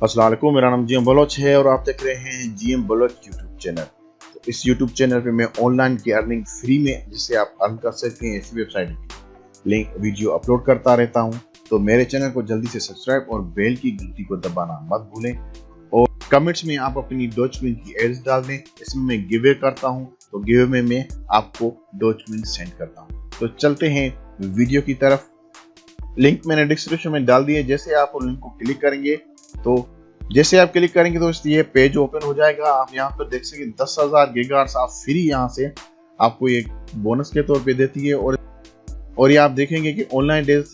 अस्सलाम वालेकुम, मेरा नाम जीएम बलोच है और आप देख रहे हैं जीएम बलोच यूट्यूब चैनल। तो इस यूट्यूब चैनल पे मैं ऑनलाइन की अर्निंग फ्री में जिससे आप अर्न कर सकते हैं ऐसी वेबसाइट की लिंक वीडियो अपलोड करता रहता हूं। तो मेरे चैनल को जल्दी से सब्सक्राइब और बेल की घंटी को दबाना मत भूलें। और कमेंट्स में आप अपनी डॉचकॉइन की एड्स डाल दें। इसमें मैं गिवे करता हूँ, तो गिवे में मैं आपको डॉचकॉइन सेंड करता हूँ। तो चलते हैं वीडियो की तरफ। लिंक मैंने डिस्क्रिप्शन में डाल दिया। जैसे आप लिंक को क्लिक करेंगे तो ये पेज ओपन हो जाएगा। आप यहाँ पर देख सकते 10,000 गीगाहर्ट्ज़ आप फ्री यहाँ से आपको एक बोनस के तौर पे देती है। और ये आप देखेंगे कि ऑनलाइन डेज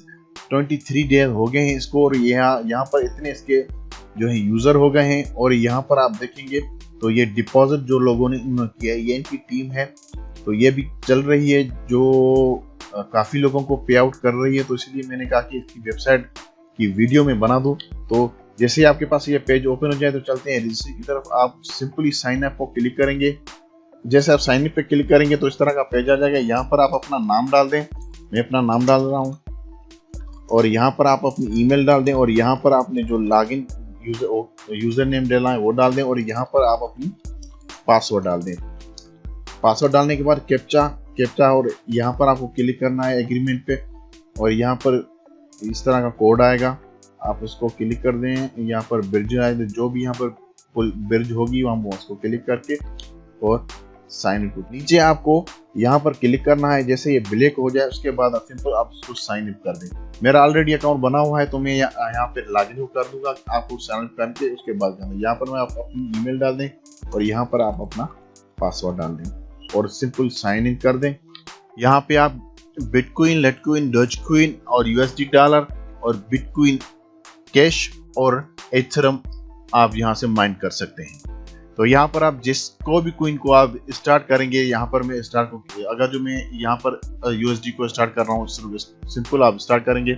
23 डेज हो गए हैं इसको, और यहाँ पर इतने इसके जो है यूजर हो गए हैं। और यहाँ पर आप देखेंगे तो ये डिपॉजिट जो लोगों ने किया है, ये इनकी टीम है, तो ये भी चल रही है जो काफी लोगों को पे आउट कर रही है। तो इसलिए मैंने कहा कि इसकी वेबसाइट की वीडियो में बना दूं। तो जैसे ही आपके पास ये पेज ओपन हो जाए तो चलते हैं रजिस्टर की तरफ। आप सिंपली साइन अप को क्लिक करेंगे। जैसे आप साइन अप पे क्लिक करेंगे तो इस तरह का पेज आ जाएगा। यहाँ पर आप अपना नाम डाल दें। मैं अपना नाम डाल रहा हूँ, और यहाँ पर आप अपनी ईमेल डाल दें, और यहाँ पर आपने जो लॉगिन यूजर नेम डालना है वो डाल दें, और यहाँ पर आप अपनी पासवर्ड डाल दें। पासवर्ड डालने के बाद कैप्चा और यहाँ पर आपको क्लिक करना है एग्रीमेंट पे, और यहाँ पर इस तरह का कोड आएगा, आप उसको क्लिक कर दें। यहाँ पर ब्रिज आएगा, जो भी यहाँ पर ब्रिज होगी वहाँ उसको क्लिक करके और साइन इन। नीचे आपको यहाँ पर क्लिक करना है। जैसे ये ब्लैक हो जाए उसके बाद आप सिंपल आप उसको साइन इन कर दें। मेरा ऑलरेडी अकाउंट बना हुआ है तो मैं यहाँ पे लॉगिन कर दूंगा। आपको साइन इन करके उसके बाद यहाँ पर मैं आप अपनी ईमेल डाल दें, और यहाँ पर आप अपना पासवर्ड डाल दें और सिंपल साइन इन कर दें। यहाँ पे आप बिटकॉइन, लेटकॉइन, डॉचकॉइन और यूएसडी डॉलर और बिटकॉइन कैश और एथेरियम आप यहाँ से माइन कर सकते हैं। तो यहाँ पर आप जिसको भी कॉइन को आप स्टार्ट करेंगे, यहाँ पर मैं स्टार्ट को, अगर जो मैं यहाँ पर यूएसडी को स्टार्ट कर रहा हूँ, सिंपल आप स्टार्ट करेंगे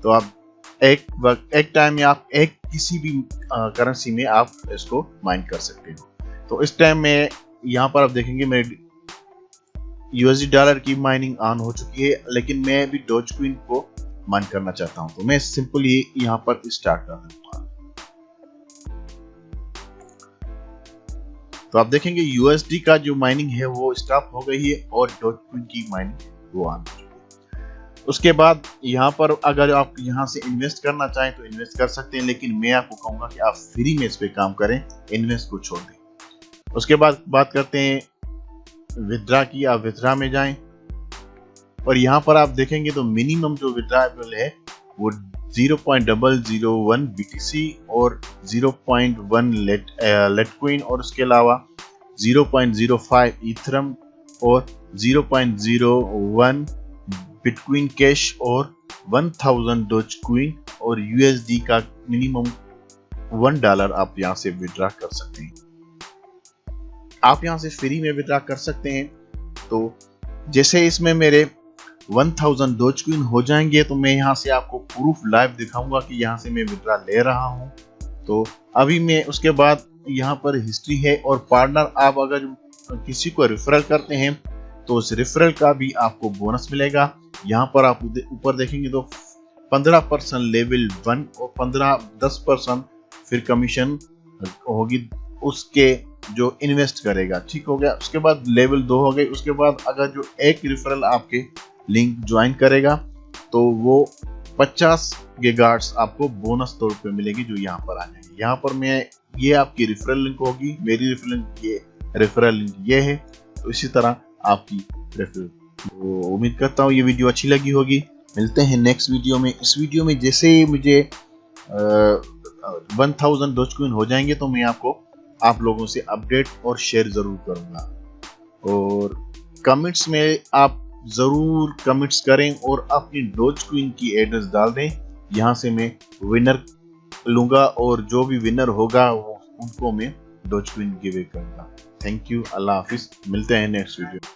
तो आप एक टाइम में आप किसी भी करेंसी में आप इसको माइन कर सकते हो। तो इस टाइम में यहाँ पर आप देखेंगे मेरे यूएसडी डॉलर की माइनिंग ऑन हो चुकी है, लेकिन मैं भी डॉचकॉइन को माइन करना चाहता हूं, तो मैं सिंपल ये यहाँ पर स्टार्ट कर दूंगा। तो आप देखेंगे यूएसडी का जो माइनिंग है वो स्टॉप हो गई है और डॉचकॉइन की माइनिंग वो ऑन हो चुकी है। उसके बाद यहाँ पर अगर आप यहाँ से इन्वेस्ट करना चाहें तो इन्वेस्ट कर सकते हैं, लेकिन मैं आपको कहूंगा कि आप फ्री में इस पे काम करें, इन्वेस्ट को छोड़ दें। उसके बाद बात करते हैं विथड्रा की। आप विथड्रा में जाएं, और यहाँ पर आप देखेंगे तो मिनिमम जो विथड्राएबल है वो 0.001 BTC और 0.1 लेटकॉइन, और उसके अलावा 0.05 इथेरियम और 0.01 बिटकॉइन कैश और 1000 डॉचकॉइन और यूएसडी का मिनिमम $1 आप यहाँ से विथड्रा कर सकते हैं। आप यहाँ से फ्री में विथड्रा कर सकते हैं। तो जैसे इसमें मेरे 1000 डॉचकॉइन हो जाएंगे तो मैं यहाँ से आपको प्रूफ लाइव दिखाऊंगा कि यहाँ से मैं विथड्रा ले रहा हूँ। तो अभी मैं उसके बाद यहाँ पर हिस्ट्री है और पार्टनर, आप अगर किसी को रेफरल करते हैं तो उस रेफरल का भी आपको बोनस मिलेगा। यहाँ पर आप ऊपर देखेंगे तो 15% लेवल 1 और 10% फिर कमीशन होगी उसके जो इन्वेस्ट करेगा। ठीक हो गया। उसके बाद लेवल 2 हो गई। उसके बाद अगर जो एक रेफरल आपके लिंक ज्वाइन करेगा तो वो 50 गीगाहर्ट्ज़ आपको बोनस तौर पे मिलेगी, जो यहाँ पर आ जाएगी। यहाँ पर मैं ये आपकी रेफरल लिंक होगी, मेरी रेफरल लिंक ये है। तो इसी तरह आपकी रेफरल। तो उम्मीद करता हूँ ये वीडियो अच्छी लगी होगी। मिलते हैं नेक्स्ट वीडियो में। इस वीडियो में जैसे ही मुझे 1000 डॉचकॉइन हो जाएंगे तो मैं आप लोगों से अपडेट और शेयर जरूर करूंगा। और कमेंट्स में आप जरूर कमेंट्स करें और अपनी डॉचकॉइन की एड्रेस डाल दें। यहाँ से मैं विनर लूंगा, और जो भी विनर होगा उनको मैं डॉचकॉइन गिव करूंगा। Thank you. अल्लाह हाफिज। मिलते हैं नेक्स्ट वीडियो।